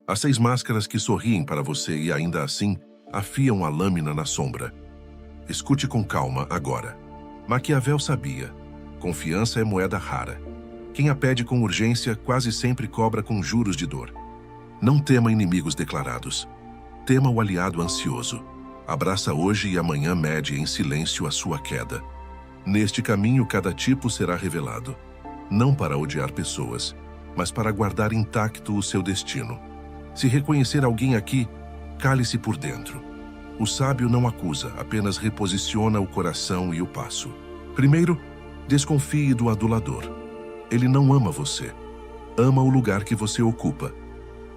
As 6 máscaras que sorriem para você e ainda assim afiam a lâmina na sombra. Escute com calma agora. Maquiavel sabia: confiança é moeda rara. Quem a pede com urgência quase sempre cobra com juros de dor. Não tema inimigos declarados. Tema o aliado ansioso. Abraça hoje e amanhã mede em silêncio a sua queda. Neste caminho, cada tipo será revelado. Não para odiar pessoas, mas para guardar intacto o seu destino. Se reconhecer alguém aqui, cale-se por dentro. O sábio não acusa, apenas reposiciona o coração e o passo. Primeiro, desconfie do adulador. Ele não ama você. Ama o lugar que você ocupa.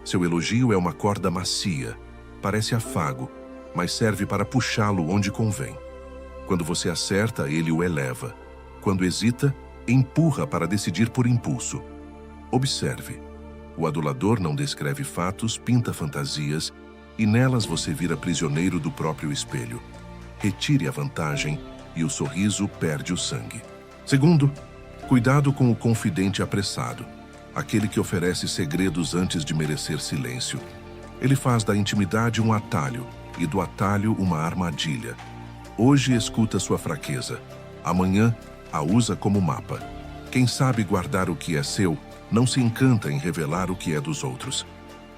Seu elogio é uma corda macia, parece afago, mas serve para puxá-lo onde convém. Quando você acerta, ele o eleva. Quando hesita, empurra para decidir por impulso. Observe. O adulador não descreve fatos, pinta fantasias, e nelas você vira prisioneiro do próprio espelho. Retire a vantagem e o sorriso perde o sangue. Segundo, cuidado com o confidente apressado, aquele que oferece segredos antes de merecer silêncio. Ele faz da intimidade um atalho e do atalho uma armadilha. Hoje escuta sua fraqueza, amanhã a usa como mapa. Quem sabe guardar o que é seu não se encanta em revelar o que é dos outros.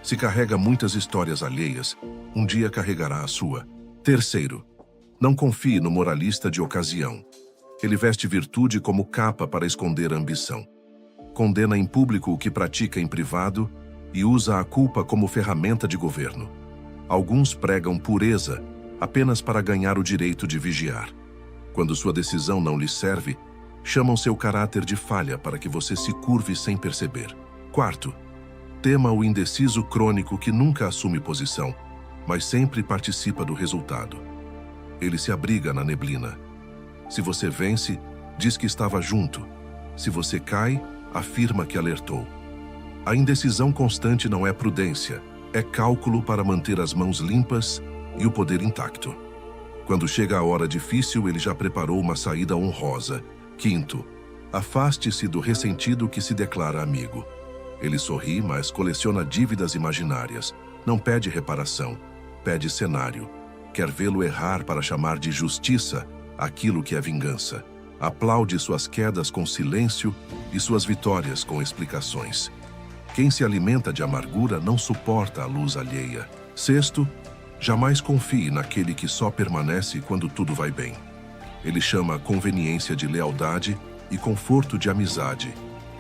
Se carrega muitas histórias alheias, um dia carregará a sua. Terceiro, não confie no moralista de ocasião. Ele veste virtude como capa para esconder a ambição. Condena em público o que pratica em privado e usa a culpa como ferramenta de governo. Alguns pregam pureza apenas para ganhar o direito de vigiar. Quando sua decisão não lhe serve, chamam seu caráter de falha para que você se curve sem perceber. Quarto, tema o indeciso crônico que nunca assume posição, mas sempre participa do resultado. Ele se abriga na neblina. Se você vence, diz que estava junto. Se você cai, afirma que alertou. A indecisão constante não é prudência, é cálculo para manter as mãos limpas e o poder intacto. Quando chega a hora difícil, ele já preparou uma saída honrosa. Quinto, afaste-se do ressentido que se declara amigo. Ele sorri, mas coleciona dívidas imaginárias. Não pede reparação, pede cenário. Quer vê-lo errar para chamar de justiça aquilo que é vingança. Aplaude suas quedas com silêncio e suas vitórias com explicações. Quem se alimenta de amargura não suporta a luz alheia. Sexto, jamais confie naquele que só permanece quando tudo vai bem. Ele chama conveniência de lealdade e conforto de amizade.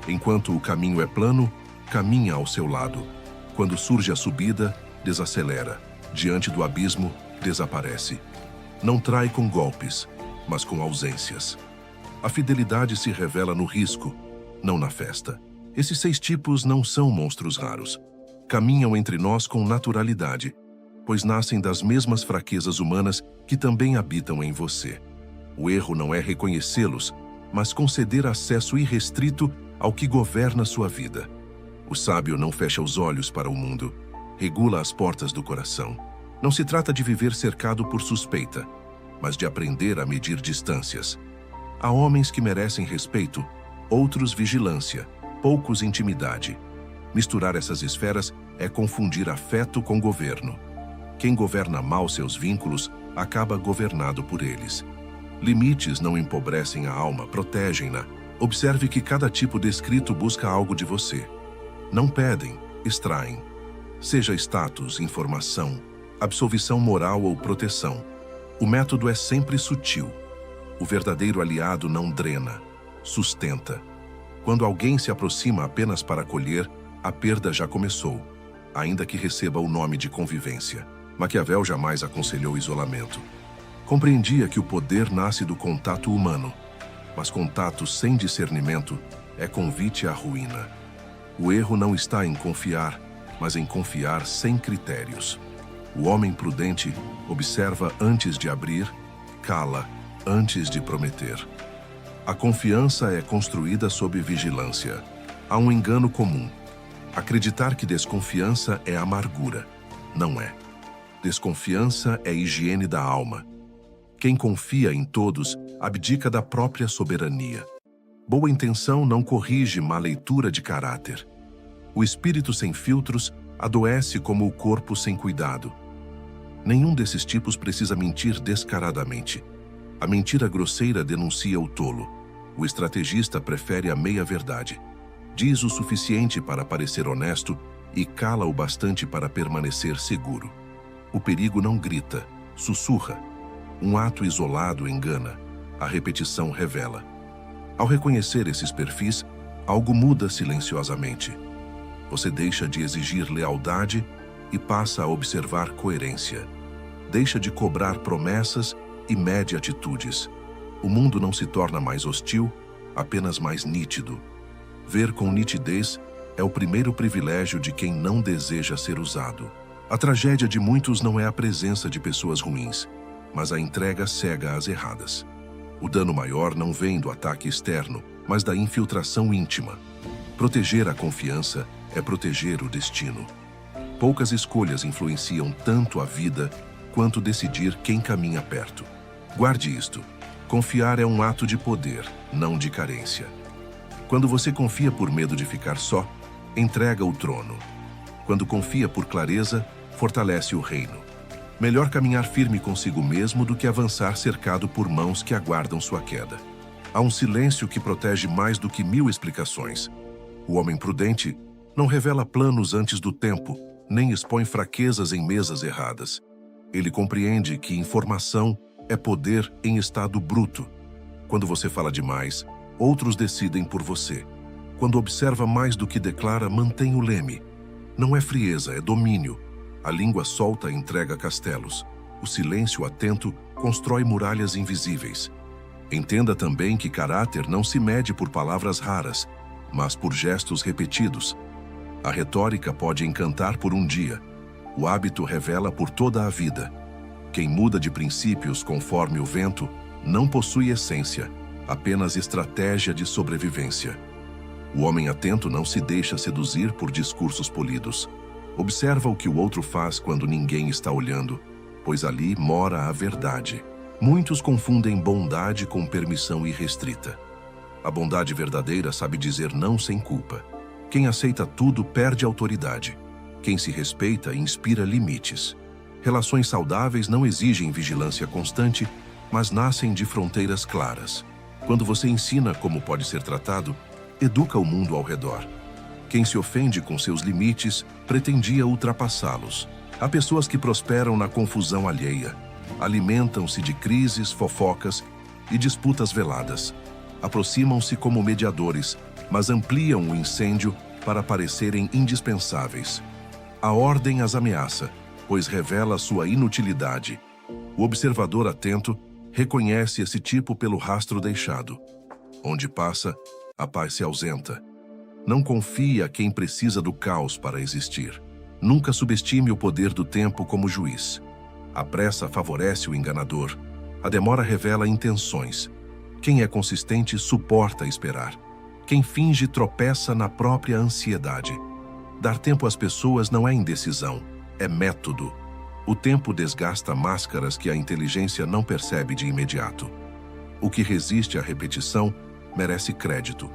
Enquanto o caminho é plano, caminha ao seu lado. Quando surge a subida, desacelera. Diante do abismo, desaparece. Não trai com golpes, mas com ausências. A fidelidade se revela no risco, não na festa. Esses 6 tipos não são monstros raros. Caminham entre nós com naturalidade, pois nascem das mesmas fraquezas humanas que também habitam em você. O erro não é reconhecê-los, mas conceder acesso irrestrito ao que governa sua vida. O sábio não fecha os olhos para o mundo, regula as portas do coração. Não se trata de viver cercado por suspeita, mas de aprender a medir distâncias. Há homens que merecem respeito, outros vigilância, poucos intimidade. Misturar essas esferas é confundir afeto com governo. Quem governa mal seus vínculos acaba governado por eles. Limites não empobrecem a alma, protegem-na. Observe que cada tipo descrito busca algo de você. Não pedem, extraem. Seja status, informação, absolvição moral ou proteção. O método é sempre sutil. O verdadeiro aliado não drena, sustenta. Quando alguém se aproxima apenas para colher, a perda já começou, ainda que receba o nome de convivência. Maquiavel jamais aconselhou isolamento. Compreendia que o poder nasce do contato humano, mas contato sem discernimento é convite à ruína. O erro não está em confiar, mas em confiar sem critérios. O homem prudente observa antes de abrir, cala antes de prometer. A confiança é construída sob vigilância. Há um engano comum. Acreditar que desconfiança é amargura. Não é. Desconfiança é higiene da alma. Quem confia em todos abdica da própria soberania. Boa intenção não corrige má leitura de caráter. O espírito sem filtros Adoece como o corpo sem cuidado. Nenhum desses tipos precisa mentir descaradamente. A mentira grosseira denuncia o tolo. O estrategista prefere a meia-verdade. Diz o suficiente para parecer honesto e cala o bastante para permanecer seguro. O perigo não grita, sussurra. Um ato isolado engana. A repetição revela. Ao reconhecer esses perfis, algo muda silenciosamente. Você deixa de exigir lealdade e passa a observar coerência. Deixa de cobrar promessas e mede atitudes. O mundo não se torna mais hostil, apenas mais nítido. Ver com nitidez é o primeiro privilégio de quem não deseja ser usado. A tragédia de muitos não é a presença de pessoas ruins, mas a entrega cega às erradas. O dano maior não vem do ataque externo, mas da infiltração íntima. Proteger a confiança é proteger o destino. Poucas escolhas influenciam tanto a vida quanto decidir quem caminha perto. Guarde isto. Confiar é um ato de poder, não de carência. Quando você confia por medo de ficar só, entrega o trono. Quando confia por clareza, fortalece o reino. Melhor caminhar firme consigo mesmo do que avançar cercado por mãos que aguardam sua queda. Há um silêncio que protege mais do que 1000 explicações. O homem prudente não revela planos antes do tempo, nem expõe fraquezas em mesas erradas. Ele compreende que informação é poder em estado bruto. Quando você fala demais, outros decidem por você. Quando observa mais do que declara, mantém o leme. Não é frieza, é domínio. A língua solta entrega castelos. O silêncio atento constrói muralhas invisíveis. Entenda também que caráter não se mede por palavras raras, mas por gestos repetidos. A retórica pode encantar por um dia. O hábito revela por toda a vida. Quem muda de princípios conforme o vento não possui essência, apenas estratégia de sobrevivência. O homem atento não se deixa seduzir por discursos polidos. Observa o que o outro faz quando ninguém está olhando, pois ali mora a verdade. Muitos confundem bondade com permissão irrestrita. A bondade verdadeira sabe dizer não sem culpa. Quem aceita tudo perde autoridade. Quem se respeita inspira limites. Relações saudáveis não exigem vigilância constante, mas nascem de fronteiras claras. Quando você ensina como pode ser tratado, educa o mundo ao redor. Quem se ofende com seus limites pretendia ultrapassá-los. Há pessoas que prosperam na confusão alheia. Alimentam-se de crises, fofocas e disputas veladas. Aproximam-se como mediadores, mas ampliam o incêndio para parecerem indispensáveis. A ordem as ameaça, pois revela sua inutilidade. O observador atento reconhece esse tipo pelo rastro deixado. Onde passa, a paz se ausenta. Não confie a quem precisa do caos para existir. Nunca subestime o poder do tempo como juiz. A pressa favorece o enganador. A demora revela intenções. Quem é consistente suporta esperar. Quem finge tropeça na própria ansiedade. Dar tempo às pessoas não é indecisão, é método. O tempo desgasta máscaras que a inteligência não percebe de imediato. O que resiste à repetição merece crédito.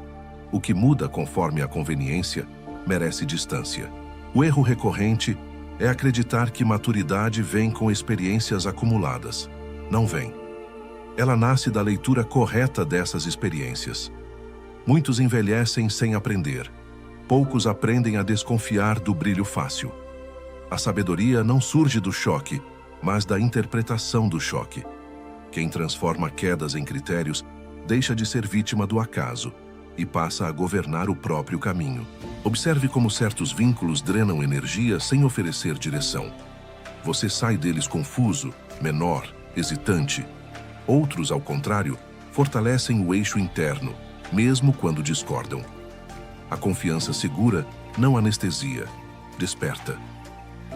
O que muda conforme a conveniência merece distância. O erro recorrente é acreditar que maturidade vem com experiências acumuladas. Não vem. Ela nasce da leitura correta dessas experiências. Muitos envelhecem sem aprender. Poucos aprendem a desconfiar do brilho fácil. A sabedoria não surge do choque, mas da interpretação do choque. Quem transforma quedas em critérios deixa de ser vítima do acaso e passa a governar o próprio caminho. Observe como certos vínculos drenam energia sem oferecer direção. Você sai deles confuso, menor, hesitante. Outros, ao contrário, fortalecem o eixo interno, mesmo quando discordam. A confiança segura não anestesia, desperta.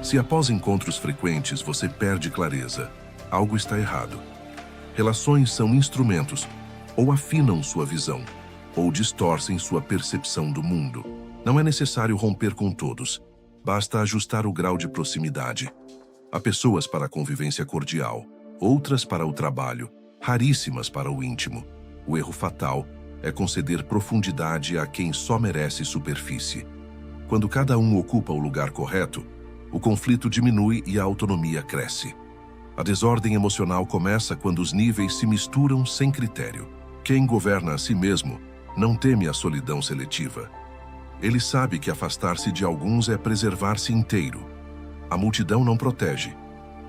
Se após encontros frequentes você perde clareza, algo está errado. Relações são instrumentos, ou afinam sua visão, ou distorcem sua percepção do mundo. Não é necessário romper com todos, basta ajustar o grau de proximidade. Há pessoas para a convivência cordial, outras para o trabalho, raríssimas para o íntimo. O erro fatal é conceder profundidade a quem só merece superfície. Quando cada um ocupa o lugar correto, o conflito diminui e a autonomia cresce. A desordem emocional começa quando os níveis se misturam sem critério. Quem governa a si mesmo não teme a solidão seletiva. Ele sabe que afastar-se de alguns é preservar-se inteiro. A multidão não protege.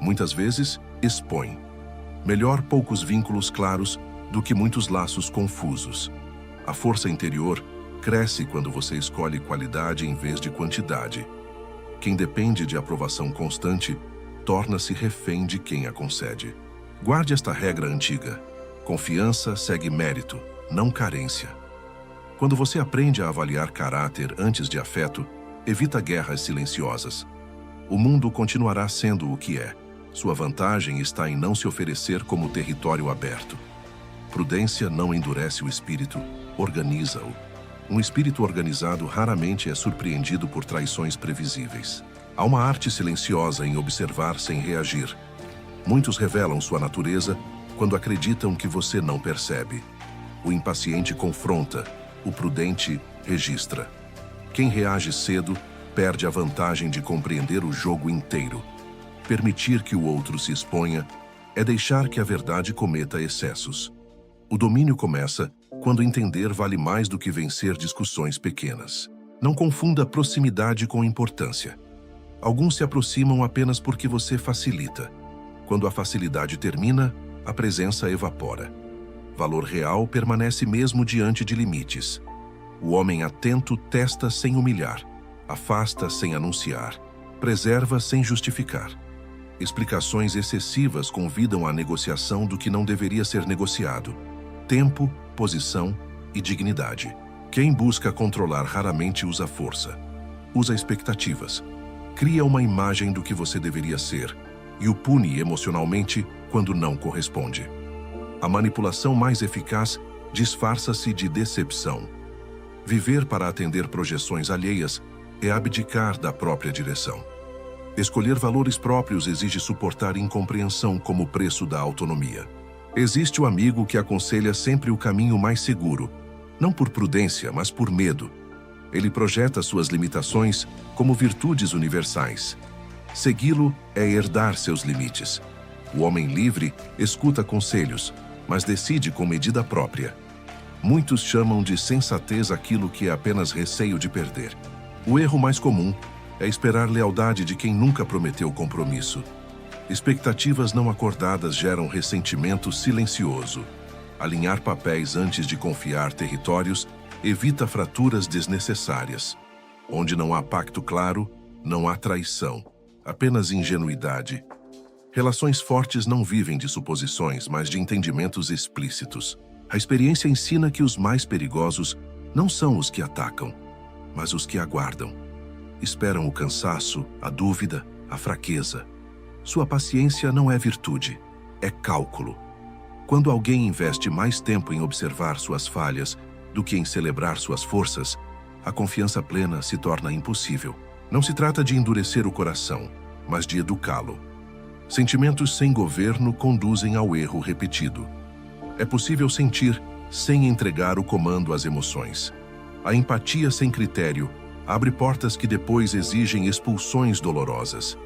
Muitas vezes, expõe. Melhor poucos vínculos claros do que muitos laços confusos. A força interior cresce quando você escolhe qualidade em vez de quantidade. Quem depende de aprovação constante torna-se refém de quem a concede. Guarde esta regra antiga. Confiança segue mérito, não carência. Quando você aprende a avaliar caráter antes de afeto, evita guerras silenciosas. O mundo continuará sendo o que é. Sua vantagem está em não se oferecer como território aberto. Prudência não endurece o espírito, organiza-o. Um espírito organizado raramente é surpreendido por traições previsíveis. Há uma arte silenciosa em observar sem reagir. Muitos revelam sua natureza quando acreditam que você não percebe. O impaciente confronta, o prudente registra. Quem reage cedo perde a vantagem de compreender o jogo inteiro. Permitir que o outro se exponha é deixar que a verdade cometa excessos. O domínio começa quando entender vale mais do que vencer discussões pequenas. Não confunda proximidade com importância. Alguns se aproximam apenas porque você facilita. Quando a facilidade termina, a presença evapora. Valor real permanece mesmo diante de limites. O homem atento testa sem humilhar, afasta sem anunciar, preserva sem justificar. Explicações excessivas convidam à negociação do que não deveria ser negociado. Tempo, posição e dignidade. Quem busca controlar raramente usa força. Usa expectativas. Cria uma imagem do que você deveria ser e o pune emocionalmente quando não corresponde. A manipulação mais eficaz disfarça-se de decepção. Viver para atender projeções alheias é abdicar da própria direção. Escolher valores próprios exige suportar incompreensão como preço da autonomia. Existe o amigo que aconselha sempre o caminho mais seguro, não por prudência, mas por medo. Ele projeta suas limitações como virtudes universais. Segui-lo é herdar seus limites. O homem livre escuta conselhos, mas decide com medida própria. Muitos chamam de sensatez aquilo que é apenas receio de perder. O erro mais comum é esperar lealdade de quem nunca prometeu compromisso. Expectativas não acordadas geram ressentimento silencioso. Alinhar papéis antes de confiar territórios evita fraturas desnecessárias. Onde não há pacto claro, não há traição, apenas ingenuidade. Relações fortes não vivem de suposições, mas de entendimentos explícitos. A experiência ensina que os mais perigosos não são os que atacam, mas os que aguardam. Esperam o cansaço, a dúvida, a fraqueza. Sua paciência não é virtude, é cálculo. Quando alguém investe mais tempo em observar suas falhas do que em celebrar suas forças, a confiança plena se torna impossível. Não se trata de endurecer o coração, mas de educá-lo. Sentimentos sem governo conduzem ao erro repetido. É possível sentir sem entregar o comando às emoções. A empatia sem critério abre portas que depois exigem expulsões dolorosas.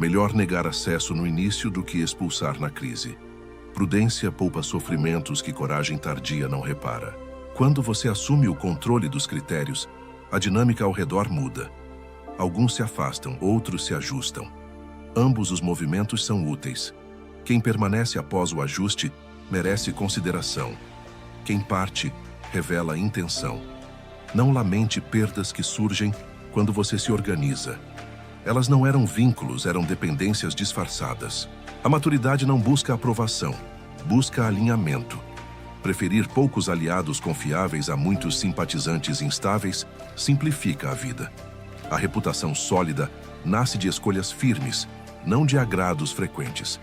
Melhor negar acesso no início do que expulsar na crise. Prudência poupa sofrimentos que coragem tardia não repara. Quando você assume o controle dos critérios, a dinâmica ao redor muda. Alguns se afastam, outros se ajustam. Ambos os movimentos são úteis. Quem permanece após o ajuste merece consideração. Quem parte revela intenção. Não lamente perdas que surgem quando você se organiza. Elas não eram vínculos, eram dependências disfarçadas. A maturidade não busca aprovação, busca alinhamento. Preferir poucos aliados confiáveis a muitos simpatizantes instáveis simplifica a vida. A reputação sólida nasce de escolhas firmes, não de agrados frequentes.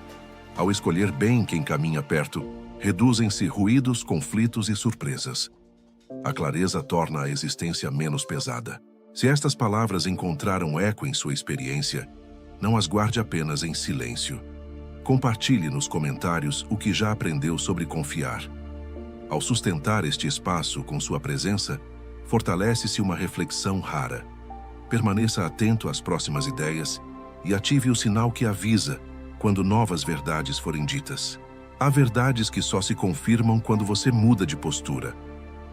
Ao escolher bem quem caminha perto, reduzem-se ruídos, conflitos e surpresas. A clareza torna a existência menos pesada. Se estas palavras encontraram eco em sua experiência, não as guarde apenas em silêncio. Compartilhe nos comentários o que já aprendeu sobre confiar. Ao sustentar este espaço com sua presença, fortalece-se uma reflexão rara. Permaneça atento às próximas ideias e ative o sinal que avisa quando novas verdades forem ditas. Há verdades que só se confirmam quando você muda de postura.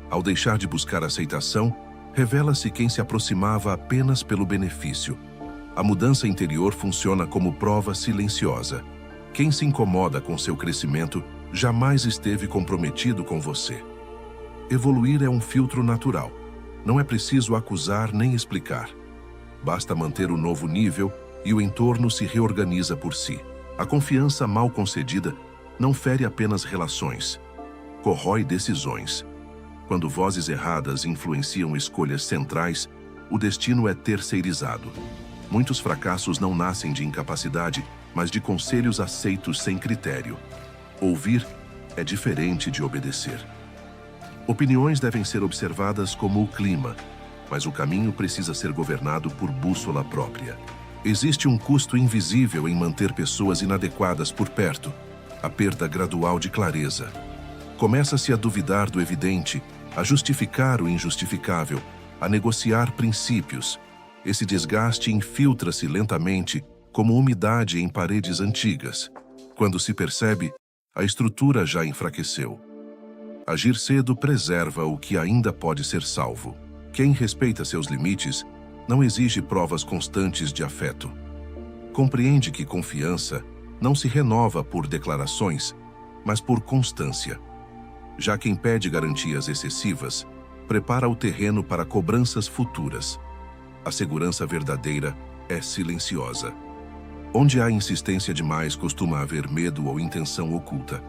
Ao deixar de buscar aceitação, revela-se quem se aproximava apenas pelo benefício. A mudança interior funciona como prova silenciosa. Quem se incomoda com seu crescimento jamais esteve comprometido com você. Evoluir é um filtro natural. Não é preciso acusar nem explicar. Basta manter o novo nível e o entorno se reorganiza por si. A confiança mal concedida não fere apenas relações, corrói decisões. Quando vozes erradas influenciam escolhas centrais, o destino é terceirizado. Muitos fracassos não nascem de incapacidade, mas de conselhos aceitos sem critério. Ouvir é diferente de obedecer. Opiniões devem ser observadas como o clima, mas o caminho precisa ser governado por bússola própria. Existe um custo invisível em manter pessoas inadequadas por perto, a perda gradual de clareza. Começa-se a duvidar do evidente, a justificar o injustificável, a negociar princípios. Esse desgaste infiltra-se lentamente, como umidade em paredes antigas. Quando se percebe, a estrutura já enfraqueceu. Agir cedo preserva o que ainda pode ser salvo. Quem respeita seus limites não exige provas constantes de afeto. Compreende que confiança não se renova por declarações, mas por constância. Já quem pede garantias excessivas, prepara o terreno para cobranças futuras. A segurança verdadeira é silenciosa. Onde há insistência demais, costuma haver medo ou intenção oculta.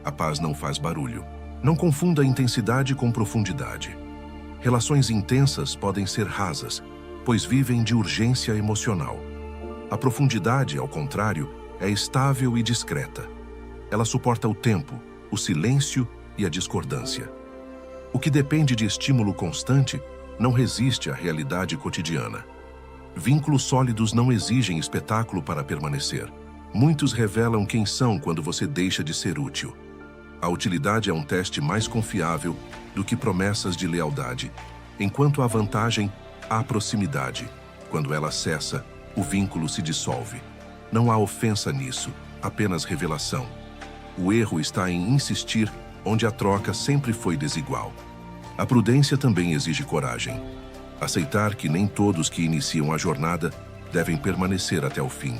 A paz não faz barulho. Não confunda intensidade com profundidade. Relações intensas podem ser rasas, pois vivem de urgência emocional. A profundidade, ao contrário, é estável e discreta. Ela suporta o tempo, o silêncio e a discordância. O que depende de estímulo constante não resiste à realidade cotidiana. Vínculos sólidos não exigem espetáculo para permanecer. Muitos revelam quem são quando você deixa de ser útil. A utilidade é um teste mais confiável do que promessas de lealdade, enquanto a vantagem há proximidade. Quando ela cessa, o vínculo se dissolve. Não há ofensa nisso, apenas revelação. O erro está em insistir onde a troca sempre foi desigual. A prudência também exige coragem. Aceitar que nem todos que iniciam a jornada devem permanecer até o fim.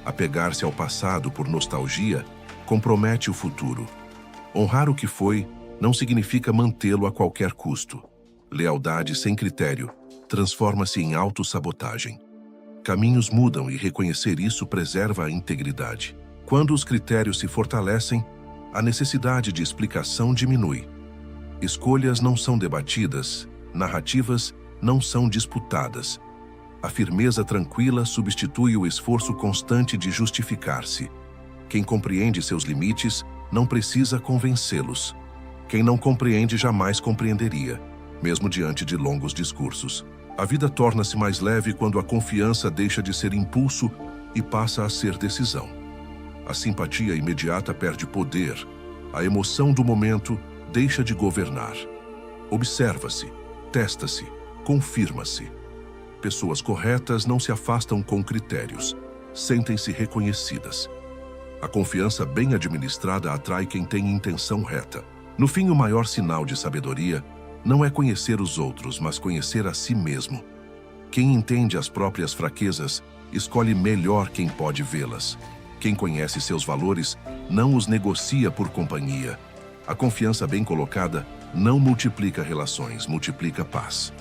Apegar-se ao passado por nostalgia compromete o futuro. Honrar o que foi não significa mantê-lo a qualquer custo. Lealdade sem critério transforma-se em autossabotagem. Caminhos mudam e reconhecer isso preserva a integridade. Quando os critérios se fortalecem, a necessidade de explicação diminui. Escolhas não são debatidas, narrativas não são disputadas. A firmeza tranquila substitui o esforço constante de justificar-se. Quem compreende seus limites não precisa convencê-los. Quem não compreende jamais compreenderia, mesmo diante de longos discursos. A vida torna-se mais leve quando a confiança deixa de ser impulso e passa a ser decisão. A simpatia imediata perde poder. A emoção do momento deixa de governar. Observa-se, testa-se, confirma-se. Pessoas corretas não se afastam com critérios, sentem-se reconhecidas. A confiança bem administrada atrai quem tem intenção reta. No fim, o maior sinal de sabedoria não é conhecer os outros, mas conhecer a si mesmo. Quem entende as próprias fraquezas, escolhe melhor quem pode vê-las. Quem conhece seus valores, não os negocia por companhia. A confiança bem colocada não multiplica relações, multiplica paz.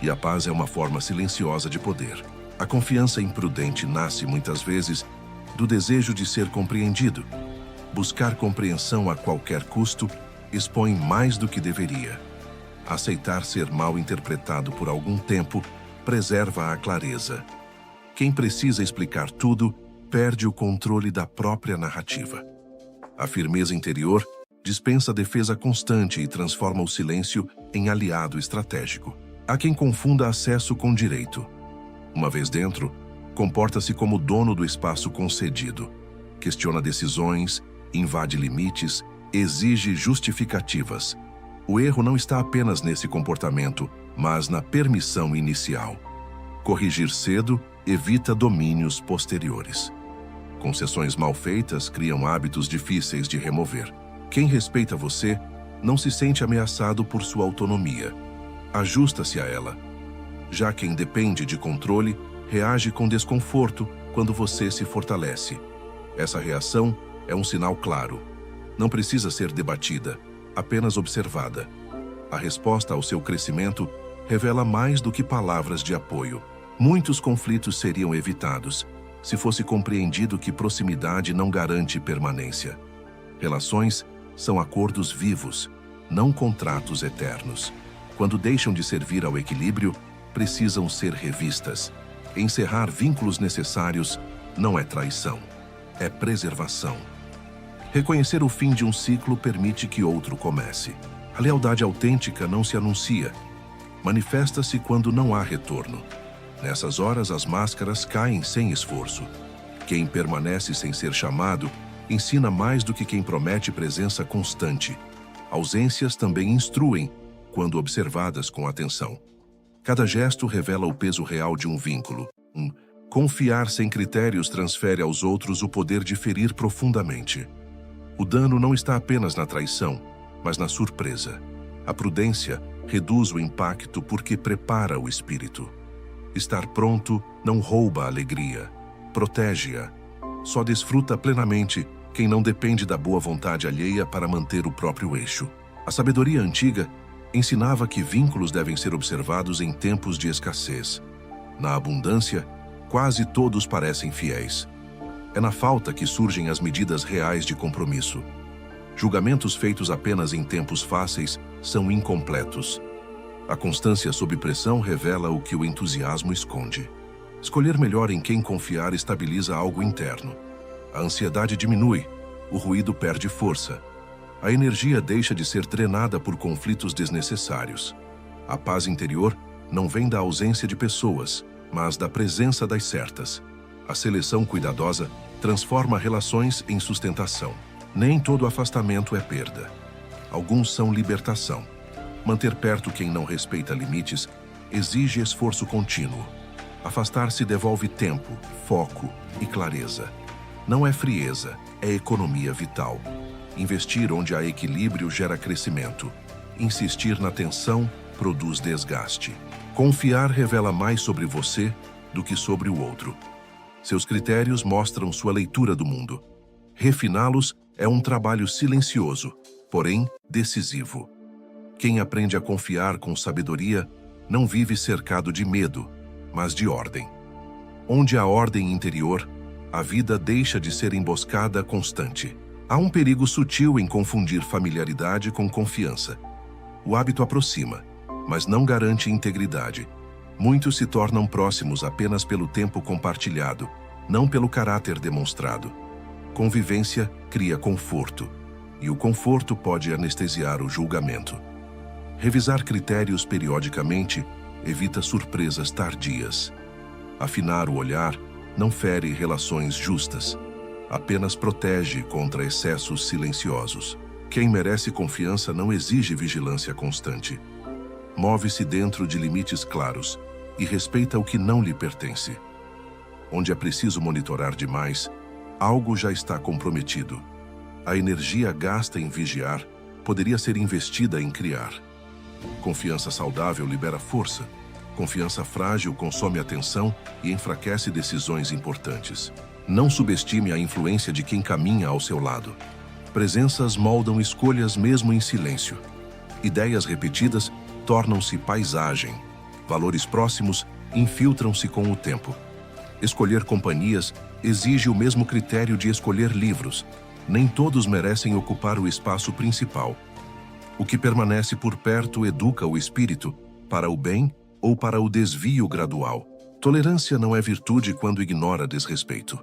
E a paz é uma forma silenciosa de poder. A confiança imprudente nasce, muitas vezes, do desejo de ser compreendido. Buscar compreensão a qualquer custo expõe mais do que deveria. Aceitar ser mal interpretado por algum tempo preserva a clareza. Quem precisa explicar tudo perde o controle da própria narrativa. A firmeza interior dispensa defesa constante e transforma o silêncio em aliado estratégico. Há quem confunda acesso com direito. Uma vez dentro, comporta-se como dono do espaço concedido. Questiona decisões, invade limites, exige justificativas. O erro não está apenas nesse comportamento, mas na permissão inicial. Corrigir cedo evita domínios posteriores. Concessões mal feitas criam hábitos difíceis de remover. Quem respeita você não se sente ameaçado por sua autonomia. Ajusta-se a ela. Já quem depende de controle reage com desconforto quando você se fortalece. Essa reação é um sinal claro. Não precisa ser debatida, apenas observada. A resposta ao seu crescimento revela mais do que palavras de apoio. Muitos conflitos seriam evitados se fosse compreendido que proximidade não garante permanência. Relações são acordos vivos, não contratos eternos. Quando deixam de servir ao equilíbrio, precisam ser revistas. Encerrar vínculos necessários não é traição, é preservação. Reconhecer o fim de um ciclo permite que outro comece. A lealdade autêntica não se anuncia, manifesta-se quando não há retorno. Nessas horas, as máscaras caem sem esforço. Quem permanece sem ser chamado ensina mais do que quem promete presença constante. Ausências também instruem, quando observadas com atenção. Cada gesto revela o peso real de um vínculo. Confiar sem critérios transfere aos outros o poder de ferir profundamente. O dano não está apenas na traição, mas na surpresa. A prudência reduz o impacto porque prepara o espírito. Estar pronto não rouba a alegria, protege-a. Só desfruta plenamente quem não depende da boa vontade alheia para manter o próprio eixo. A sabedoria antiga ensinava que vínculos devem ser observados em tempos de escassez. Na abundância, quase todos parecem fiéis. É na falta que surgem as medidas reais de compromisso. Julgamentos feitos apenas em tempos fáceis são incompletos. A constância sob pressão revela o que o entusiasmo esconde. Escolher melhor em quem confiar estabiliza algo interno. A ansiedade diminui, o ruído perde força. A energia deixa de ser drenada por conflitos desnecessários. A paz interior não vem da ausência de pessoas, mas da presença das certas. A seleção cuidadosa transforma relações em sustentação. Nem todo afastamento é perda. Alguns são libertação. Manter perto quem não respeita limites exige esforço contínuo. Afastar-se devolve tempo, foco e clareza. Não é frieza, é economia vital. Investir onde há equilíbrio gera crescimento. Insistir na tensão produz desgaste. Confiar revela mais sobre você do que sobre o outro. Seus critérios mostram sua leitura do mundo. Refiná-los é um trabalho silencioso, porém decisivo. Quem aprende a confiar com sabedoria não vive cercado de medo, mas de ordem. Onde há ordem interior, a vida deixa de ser emboscada constante. Há um perigo sutil em confundir familiaridade com confiança. O hábito aproxima, mas não garante integridade. Muitos se tornam próximos apenas pelo tempo compartilhado, não pelo caráter demonstrado. Convivência cria conforto, e o conforto pode anestesiar o julgamento. Revisar critérios periodicamente evita surpresas tardias. Afinar o olhar não fere relações justas, apenas protege contra excessos silenciosos. Quem merece confiança não exige vigilância constante. Move-se dentro de limites claros e respeita o que não lhe pertence. Onde é preciso monitorar demais, algo já está comprometido. A energia gasta em vigiar poderia ser investida em criar. Confiança saudável libera força. Confiança frágil consome atenção e enfraquece decisões importantes. Não subestime a influência de quem caminha ao seu lado. Presenças moldam escolhas mesmo em silêncio. Ideias repetidas tornam-se paisagem. Valores próximos infiltram-se com o tempo. Escolher companhias exige o mesmo critério de escolher livros. Nem todos merecem ocupar o espaço principal. O que permanece por perto educa o espírito para o bem ou para o desvio gradual. Tolerância não é virtude quando ignora desrespeito.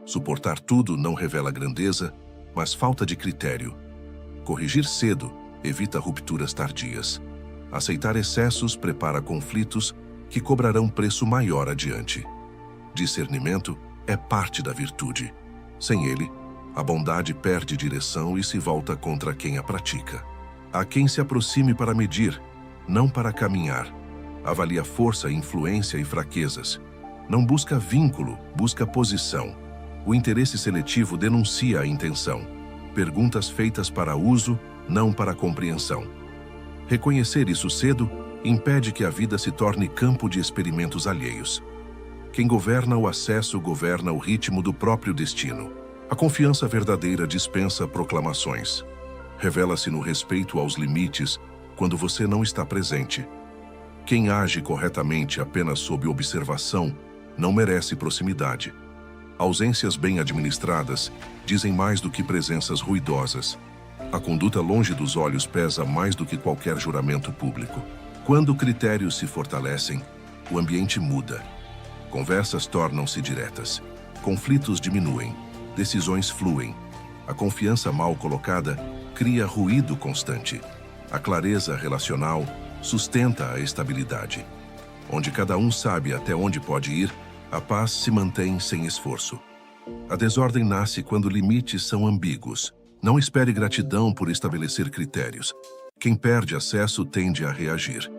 Suportar tudo não revela grandeza, mas falta de critério. Corrigir cedo evita rupturas tardias. Aceitar excessos prepara conflitos que cobrarão preço maior adiante. Discernimento é parte da virtude. Sem ele, a bondade perde direção e se volta contra quem a pratica. Há quem se aproxime para medir, não para caminhar. Avalia força, influência e fraquezas. Não busca vínculo, busca posição. O interesse seletivo denuncia a intenção. Perguntas feitas para uso, não para compreensão. Reconhecer isso cedo impede que a vida se torne campo de experimentos alheios. Quem governa o acesso governa o ritmo do próprio destino. A confiança verdadeira dispensa proclamações. Revela-se no respeito aos limites quando você não está presente. Quem age corretamente apenas sob observação não merece proximidade. Ausências bem administradas dizem mais do que presenças ruidosas. A conduta longe dos olhos pesa mais do que qualquer juramento público. Quando critérios se fortalecem, o ambiente muda. Conversas tornam-se diretas. Conflitos diminuem. Decisões fluem. A confiança mal colocada cria ruído constante. A clareza relacional sustenta a estabilidade. Onde cada um sabe até onde pode ir, a paz se mantém sem esforço. A desordem nasce quando limites são ambíguos. Não espere gratidão por estabelecer critérios. Quem perde acesso tende a reagir.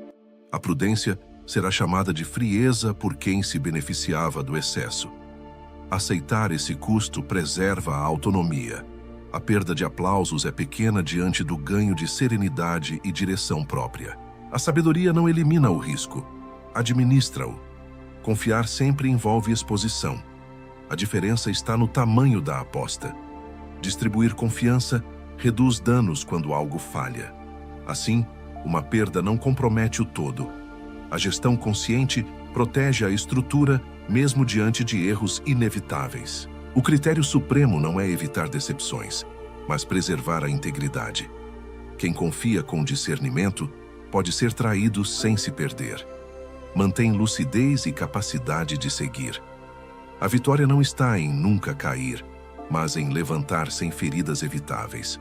A prudência será chamada de frieza por quem se beneficiava do excesso. Aceitar esse custo preserva a autonomia. A perda de aplausos é pequena diante do ganho de serenidade e direção própria. A sabedoria não elimina o risco, administra-o. Confiar sempre envolve exposição. A diferença está no tamanho da aposta. Distribuir confiança reduz danos quando algo falha. Assim, uma perda não compromete o todo. A gestão consciente protege a estrutura mesmo diante de erros inevitáveis. O critério supremo não é evitar decepções, mas preservar a integridade. Quem confia com discernimento pode ser traído sem se perder. Mantém lucidez e capacidade de seguir. A vitória não está em nunca cair, mas em levantar sem feridas evitáveis.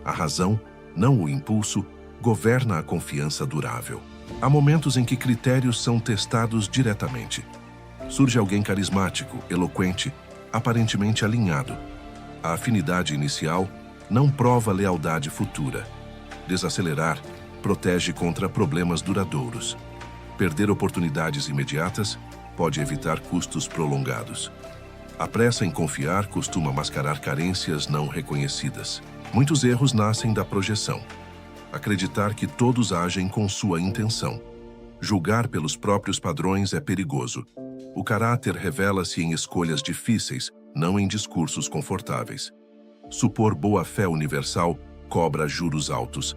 A razão, não o impulso, governa a confiança durável. Há momentos em que critérios são testados diretamente. Surge alguém carismático, eloquente, aparentemente alinhado. A afinidade inicial não prova lealdade futura. Desacelerar protege contra problemas duradouros. Perder oportunidades imediatas pode evitar custos prolongados. A pressa em confiar costuma mascarar carências não reconhecidas. Muitos erros nascem da projeção. Acreditar que todos agem com sua intenção. Julgar pelos próprios padrões é perigoso. O caráter revela-se em escolhas difíceis, não em discursos confortáveis. Supor boa-fé universal cobra juros altos.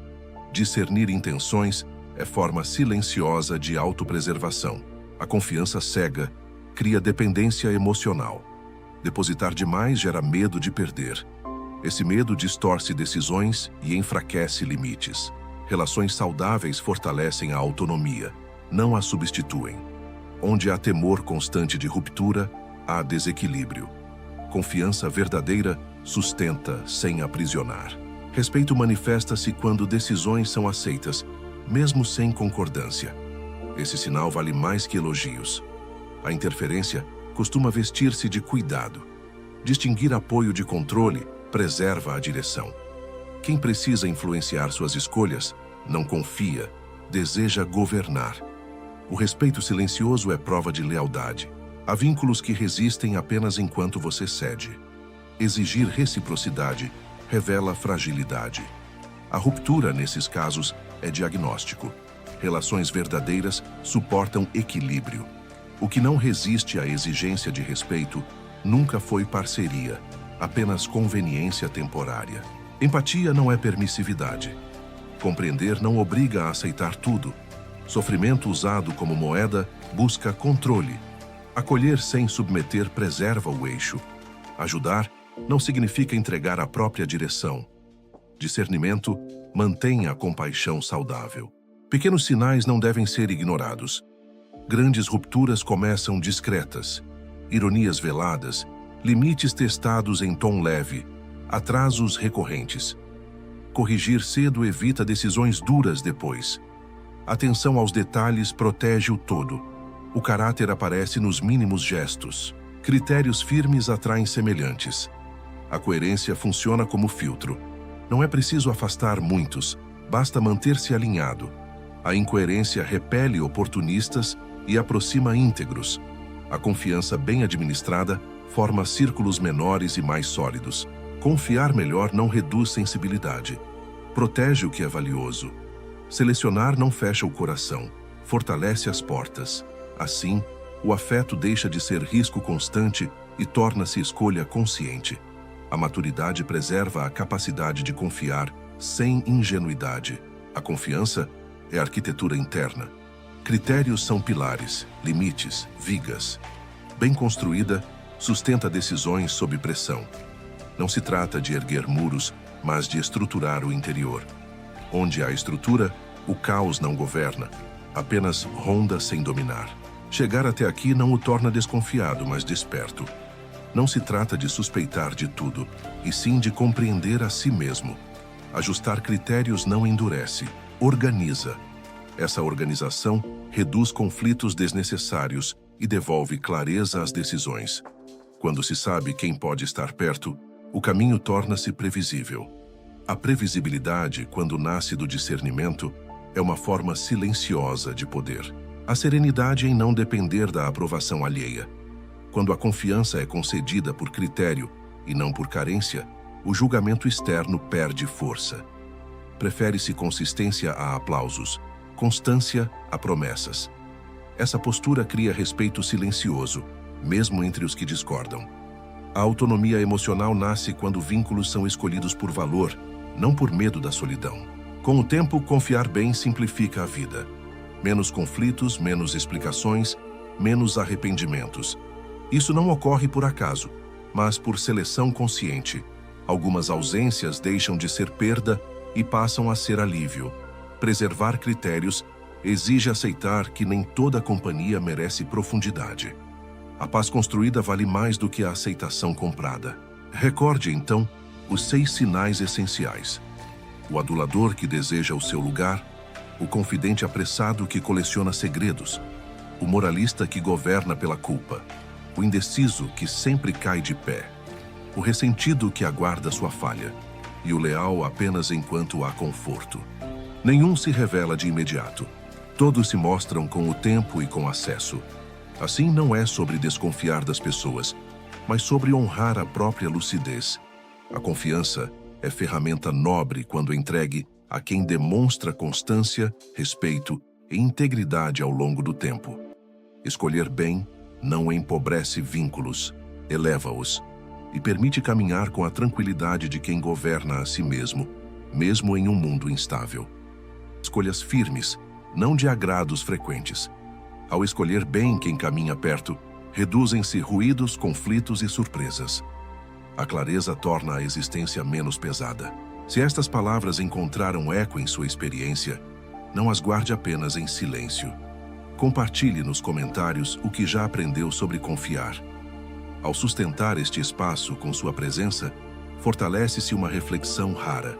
Discernir intenções é forma silenciosa de autopreservação. A confiança cega cria dependência emocional. Depositar demais gera medo de perder. Esse medo distorce decisões e enfraquece limites. Relações saudáveis fortalecem a autonomia, não a substituem. Onde há temor constante de ruptura, há desequilíbrio. Confiança verdadeira sustenta sem aprisionar. Respeito manifesta-se quando decisões são aceitas, mesmo sem concordância. Esse sinal vale mais que elogios. A interferência costuma vestir-se de cuidado. Distinguir apoio de controle preserva a direção. Quem precisa influenciar suas escolhas não confia, deseja governar. O respeito silencioso é prova de lealdade. Há vínculos que resistem apenas enquanto você cede. Exigir reciprocidade revela fragilidade. A ruptura, nesses casos, é diagnóstico. Relações verdadeiras suportam equilíbrio. O que não resiste à exigência de respeito nunca foi parceria, apenas conveniência temporária. Empatia não é permissividade. Compreender não obriga a aceitar tudo. Sofrimento usado como moeda busca controle. Acolher sem submeter preserva o eixo. Ajudar não significa entregar a própria direção. Discernimento mantém a compaixão saudável. Pequenos sinais não devem ser ignorados. Grandes rupturas começam discretas. Ironias veladas, limites testados em tom leve, atrasos recorrentes. Corrigir cedo evita decisões duras depois. Atenção aos detalhes protege o todo. O caráter aparece nos mínimos gestos. Critérios firmes atraem semelhantes. A coerência funciona como filtro. Não é preciso afastar muitos, basta manter-se alinhado. A incoerência repele oportunistas e aproxima íntegros. A confiança bem administrada forma círculos menores e mais sólidos. Confiar melhor não reduz sensibilidade. Protege o que é valioso. Selecionar não fecha o coração, fortalece as portas. Assim, o afeto deixa de ser risco constante e torna-se escolha consciente. A maturidade preserva a capacidade de confiar sem ingenuidade. A confiança é arquitetura interna. Critérios são pilares, limites, vigas. Bem construída, sustenta decisões sob pressão. Não se trata de erguer muros, mas de estruturar o interior. Onde há estrutura, o caos não governa, apenas ronda sem dominar. Chegar até aqui não o torna desconfiado, mas desperto. Não se trata de suspeitar de tudo, e sim de compreender a si mesmo. Ajustar critérios não endurece, organiza. Essa organização reduz conflitos desnecessários e devolve clareza às decisões. Quando se sabe quem pode estar perto, o caminho torna-se previsível. A previsibilidade, quando nasce do discernimento, é uma forma silenciosa de poder. A serenidade em não depender da aprovação alheia. Quando a confiança é concedida por critério e não por carência, o julgamento externo perde força. Prefere-se consistência a aplausos, constância a promessas. Essa postura cria respeito silencioso, mesmo entre os que discordam. A autonomia emocional nasce quando vínculos são escolhidos por valor, não por medo da solidão. Com o tempo, confiar bem simplifica a vida. Menos conflitos, menos explicações, menos arrependimentos. Isso não ocorre por acaso, mas por seleção consciente. Algumas ausências deixam de ser perda e passam a ser alívio. Preservar critérios exige aceitar que nem toda companhia merece profundidade. A paz construída vale mais do que a aceitação comprada. Recorde, então, os 6 sinais essenciais. O adulador que deseja o seu lugar, o confidente apressado que coleciona segredos, o moralista que governa pela culpa, o indeciso que sempre cai de pé, o ressentido que aguarda sua falha, e o leal apenas enquanto há conforto. Nenhum se revela de imediato. Todos se mostram com o tempo e com acesso. Assim, não é sobre desconfiar das pessoas, mas sobre honrar a própria lucidez. A confiança é ferramenta nobre quando entregue a quem demonstra constância, respeito e integridade ao longo do tempo. Escolher bem não empobrece vínculos, eleva-os e permite caminhar com a tranquilidade de quem governa a si mesmo, mesmo em um mundo instável. Escolhas firmes, não de agrados frequentes. Ao escolher bem quem caminha perto, reduzem-se ruídos, conflitos e surpresas. A clareza torna a existência menos pesada. Se estas palavras encontraram eco em sua experiência, não as guarde apenas em silêncio. Compartilhe nos comentários o que já aprendeu sobre confiar. Ao sustentar este espaço com sua presença, fortalece-se uma reflexão rara.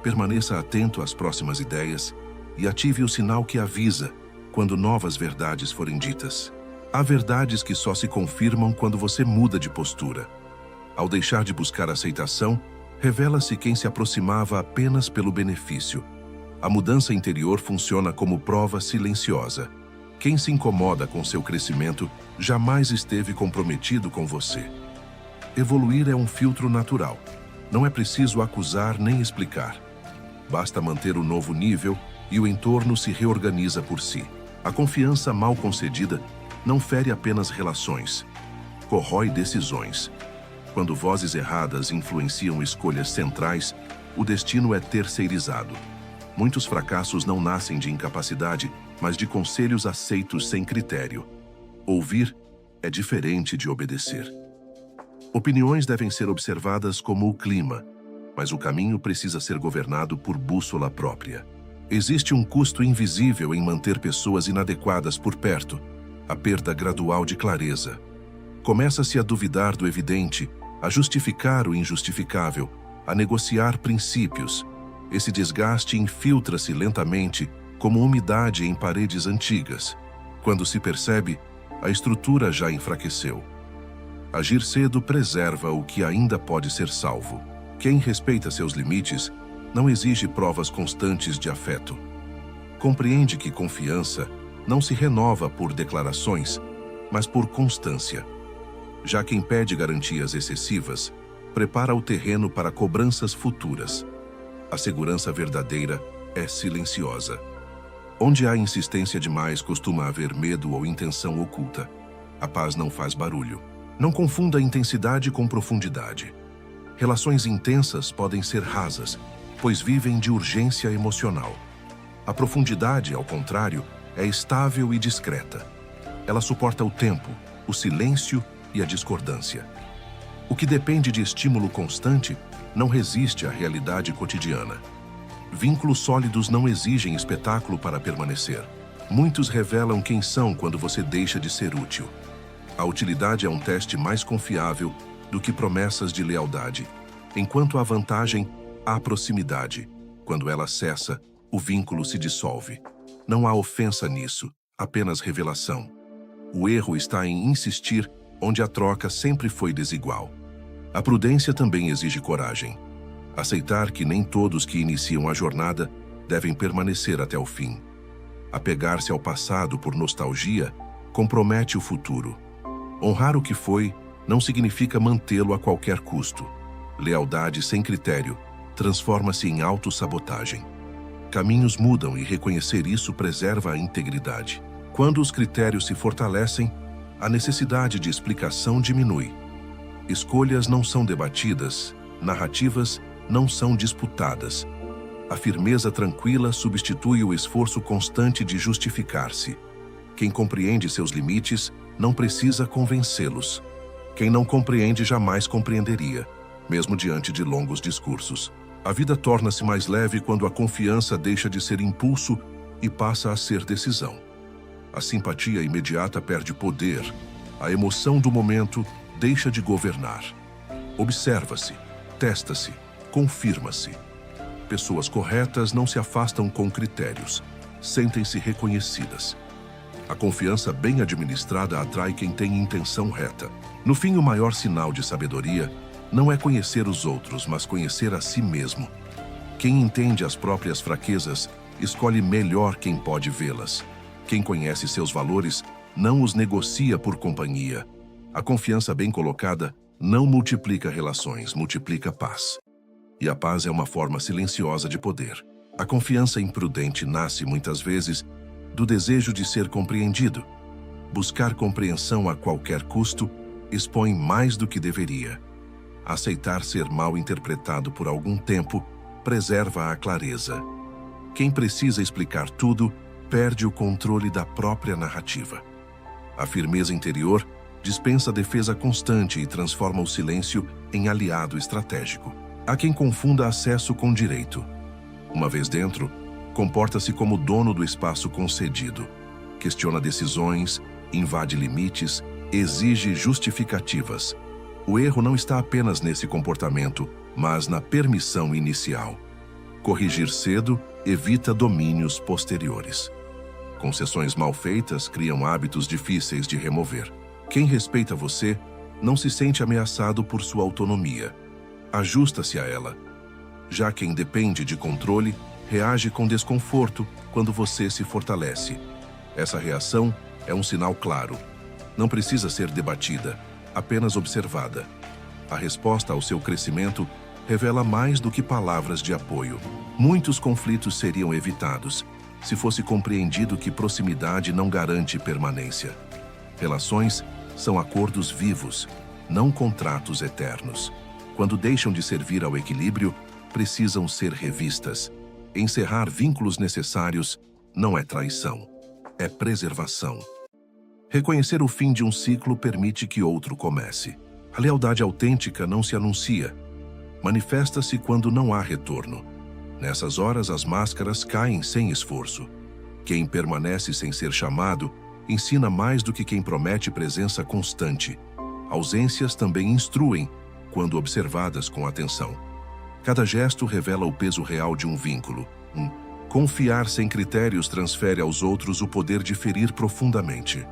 Permaneça atento às próximas ideias e ative o sinal que avisa quando novas verdades forem ditas. Há verdades que só se confirmam quando você muda de postura. Ao deixar de buscar aceitação, revela-se quem se aproximava apenas pelo benefício. A mudança interior funciona como prova silenciosa. Quem se incomoda com seu crescimento jamais esteve comprometido com você. Evoluir é um filtro natural. Não é preciso acusar nem explicar. Basta manter o novo nível e o entorno se reorganiza por si. A confiança mal concedida não fere apenas relações, corrói decisões. Quando vozes erradas influenciam escolhas centrais, o destino é terceirizado. Muitos fracassos não nascem de incapacidade, mas de conselhos aceitos sem critério. Ouvir é diferente de obedecer. Opiniões devem ser observadas como o clima, mas o caminho precisa ser governado por bússola própria. Existe um custo invisível em manter pessoas inadequadas por perto, a perda gradual de clareza. Começa-se a duvidar do evidente, a justificar o injustificável, a negociar princípios. Esse desgaste infiltra-se lentamente, como umidade em paredes antigas. Quando se percebe, a estrutura já enfraqueceu. Agir cedo preserva o que ainda pode ser salvo. Quem respeita seus limites não exige provas constantes de afeto. Compreende que confiança não se renova por declarações, mas por constância. Já quem pede garantias excessivas, prepara o terreno para cobranças futuras. A segurança verdadeira é silenciosa. Onde há insistência demais, costuma haver medo ou intenção oculta. A paz não faz barulho. Não confunda intensidade com profundidade. Relações intensas podem ser rasas, pois vivem de urgência emocional. A profundidade, ao contrário, é estável e discreta. Ela suporta o tempo, o silêncio e a discordância. O que depende de estímulo constante não resiste à realidade cotidiana. Vínculos sólidos não exigem espetáculo para permanecer. Muitos revelam quem são quando você deixa de ser útil. A utilidade é um teste mais confiável do que promessas de lealdade. Enquanto há vantagem, há proximidade. Quando ela cessa, o vínculo se dissolve. Não há ofensa nisso, apenas revelação. O erro está em insistir onde a troca sempre foi desigual. A prudência também exige coragem. Aceitar que nem todos que iniciam a jornada devem permanecer até o fim. Apegar-se ao passado por nostalgia compromete o futuro. Honrar o que foi não significa mantê-lo a qualquer custo. Lealdade sem critério transforma-se em autossabotagem. Caminhos mudam e reconhecer isso preserva a integridade. Quando os critérios se fortalecem, a necessidade de explicação diminui. Escolhas não são debatidas, narrativas não são disputadas. A firmeza tranquila substitui o esforço constante de justificar-se. Quem compreende seus limites não precisa convencê-los. Quem não compreende jamais compreenderia, mesmo diante de longos discursos. A vida torna-se mais leve quando a confiança deixa de ser impulso e passa a ser decisão. A simpatia imediata perde poder. A emoção do momento deixa de governar. Observa-se, testa-se, confirma-se. Pessoas corretas não se afastam com critérios, sentem-se reconhecidas. A confiança bem administrada atrai quem tem intenção reta. No fim, o maior sinal de sabedoria não é conhecer os outros, mas conhecer a si mesmo. Quem entende as próprias fraquezas, escolhe melhor quem pode vê-las. Quem conhece seus valores, não os negocia por companhia. A confiança bem colocada não multiplica relações, multiplica paz. E a paz é uma forma silenciosa de poder. A confiança imprudente nasce, muitas vezes, do desejo de ser compreendido. Buscar compreensão a qualquer custo expõe mais do que deveria. Aceitar ser mal interpretado por algum tempo preserva a clareza. Quem precisa explicar tudo perde o controle da própria narrativa. A firmeza interior dispensa defesa constante e transforma o silêncio em aliado estratégico. Há quem confunda acesso com direito. Uma vez dentro, comporta-se como dono do espaço concedido. Questiona decisões, invade limites, exige justificativas. O erro não está apenas nesse comportamento, mas na permissão inicial. Corrigir cedo evita domínios posteriores. Concessões mal feitas criam hábitos difíceis de remover. Quem respeita você não se sente ameaçado por sua autonomia. Ajusta-se a ela. Já quem depende de controle reage com desconforto quando você se fortalece. Essa reação é um sinal claro. Não precisa ser debatida, apenas observada. A resposta ao seu crescimento revela mais do que palavras de apoio. Muitos conflitos seriam evitados se fosse compreendido que proximidade não garante permanência. Relações são acordos vivos, não contratos eternos. Quando deixam de servir ao equilíbrio, precisam ser revistas. Encerrar vínculos necessários não é traição, é preservação. Reconhecer o fim de um ciclo permite que outro comece. A lealdade autêntica não se anuncia. Manifesta-se quando não há retorno. Nessas horas, as máscaras caem sem esforço. Quem permanece sem ser chamado ensina mais do que quem promete presença constante. Ausências também instruem, quando observadas com atenção. Cada gesto revela o peso real de um vínculo. Confiar sem critérios transfere aos outros o poder de ferir profundamente.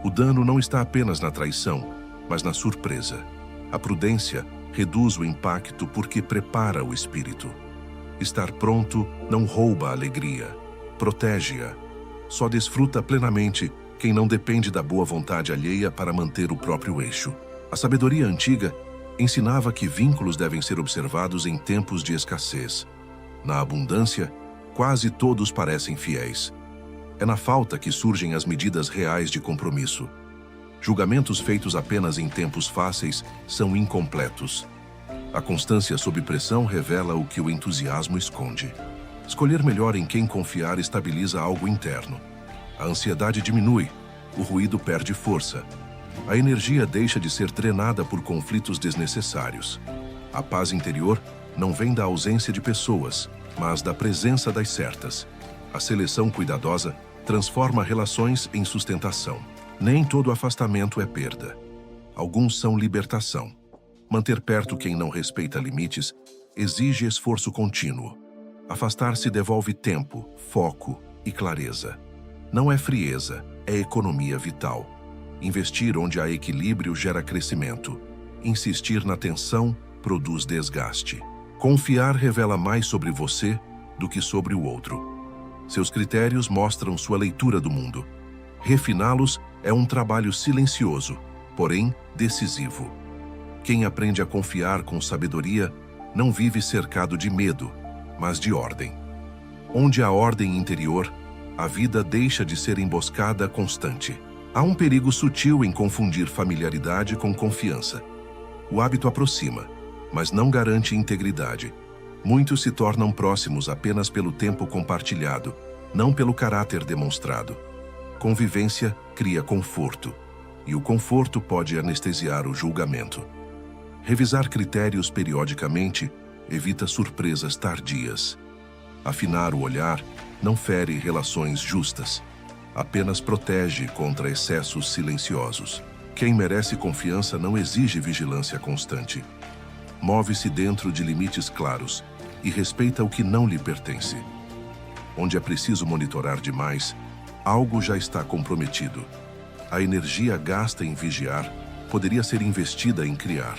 O dano não está apenas na traição, mas na surpresa. A prudência reduz o impacto porque prepara o espírito. Estar pronto não rouba a alegria. protege-a. Só desfruta plenamente quem não depende da boa vontade alheia para manter o próprio eixo. A sabedoria antiga ensinava que vínculos devem ser observados em tempos de escassez. Na abundância, quase todos parecem fiéis. É na falta que surgem as medidas reais de compromisso. Julgamentos feitos apenas em tempos fáceis são incompletos. A constância sob pressão revela o que o entusiasmo esconde. Escolher melhor em quem confiar estabiliza algo interno. A ansiedade diminui, o ruído perde força. A energia deixa de ser drenada por conflitos desnecessários. A paz interior não vem da ausência de pessoas, mas da presença das certas. A seleção cuidadosa transforma relações em sustentação. Nem todo afastamento é perda. Alguns são libertação. Manter perto quem não respeita limites exige esforço contínuo. Afastar-se devolve tempo, foco e clareza. Não é frieza, é economia vital. Investir onde há equilíbrio gera crescimento. Insistir na tensão produz desgaste. Confiar revela mais sobre você do que sobre o outro. Seus critérios mostram sua leitura do mundo. Refiná-los é um trabalho silencioso, porém decisivo. Quem aprende a confiar com sabedoria não vive cercado de medo, mas de ordem. Onde há ordem interior, a vida deixa de ser emboscada constante. Há um perigo sutil em confundir familiaridade com confiança. O hábito aproxima, mas não garante integridade. Muitos se tornam próximos apenas pelo tempo compartilhado, não pelo caráter demonstrado. Convivência cria conforto, e o conforto pode anestesiar o julgamento. Revisar critérios periodicamente evita surpresas tardias. Afinar o olhar não fere relações justas, apenas protege contra excessos silenciosos. Quem merece confiança não exige vigilância constante. Move-se dentro de limites claros e respeita o que não lhe pertence. Onde é preciso monitorar demais, algo já está comprometido. A energia gasta em vigiar poderia ser investida em criar.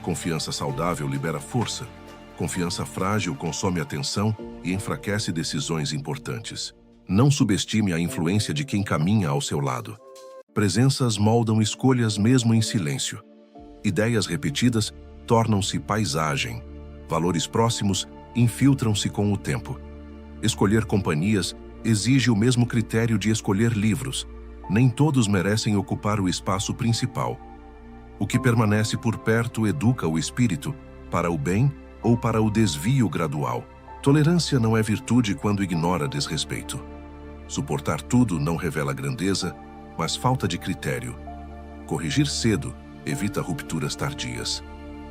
Confiança saudável libera força. Confiança frágil consome atenção e enfraquece decisões importantes. Não subestime a influência de quem caminha ao seu lado. Presenças moldam escolhas mesmo em silêncio. Ideias repetidas tornam-se paisagem. Valores próximos infiltram-se com o tempo. Escolher companhias exige o mesmo critério de escolher livros. Nem todos merecem ocupar o espaço principal. O que permanece por perto educa o espírito para o bem ou para o desvio gradual. Tolerância não é virtude quando ignora desrespeito. Suportar tudo não revela grandeza, mas falta de critério. Corrigir cedo evita rupturas tardias.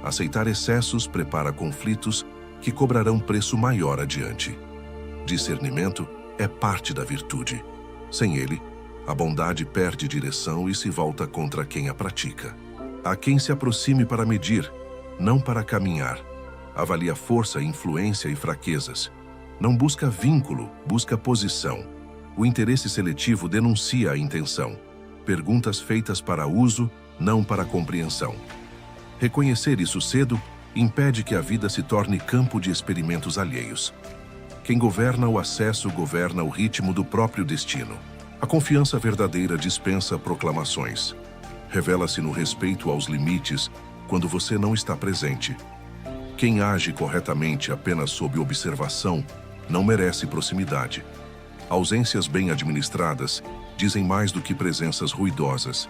Aceitar excessos prepara conflitos que cobrarão preço maior adiante. Discernimento é parte da virtude. Sem ele, a bondade perde direção e se volta contra quem a pratica. Há quem se aproxime para medir, não para caminhar. Avalia força, influência e fraquezas. Não busca vínculo, busca posição. O interesse seletivo denuncia a intenção. Perguntas feitas para uso, não para compreensão. Reconhecer isso cedo impede que a vida se torne campo de experimentos alheios. Quem governa o acesso governa o ritmo do próprio destino. A confiança verdadeira dispensa proclamações. Revela-se no respeito aos limites quando você não está presente. Quem age corretamente apenas sob observação não merece proximidade. Ausências bem administradas dizem mais do que presenças ruidosas.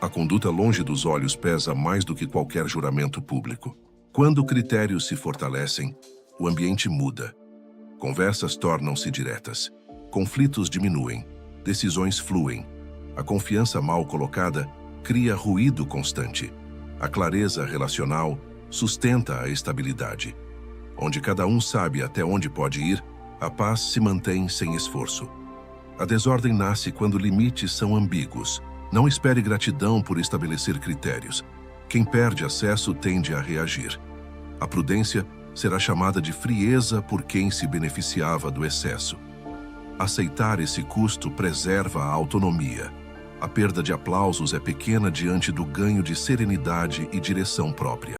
A conduta longe dos olhos pesa mais do que qualquer juramento público. Quando critérios se fortalecem, o ambiente muda. Conversas tornam-se diretas. Conflitos diminuem. Decisões fluem. A confiança mal colocada cria ruído constante. A clareza relacional sustenta a estabilidade. Onde cada um sabe até onde pode ir, a paz se mantém sem esforço. A desordem nasce quando limites são ambíguos. Não espere gratidão por estabelecer critérios. Quem perde acesso tende a reagir. A prudência será chamada de frieza por quem se beneficiava do excesso. Aceitar esse custo preserva a autonomia. A perda de aplausos é pequena diante do ganho de serenidade e direção própria.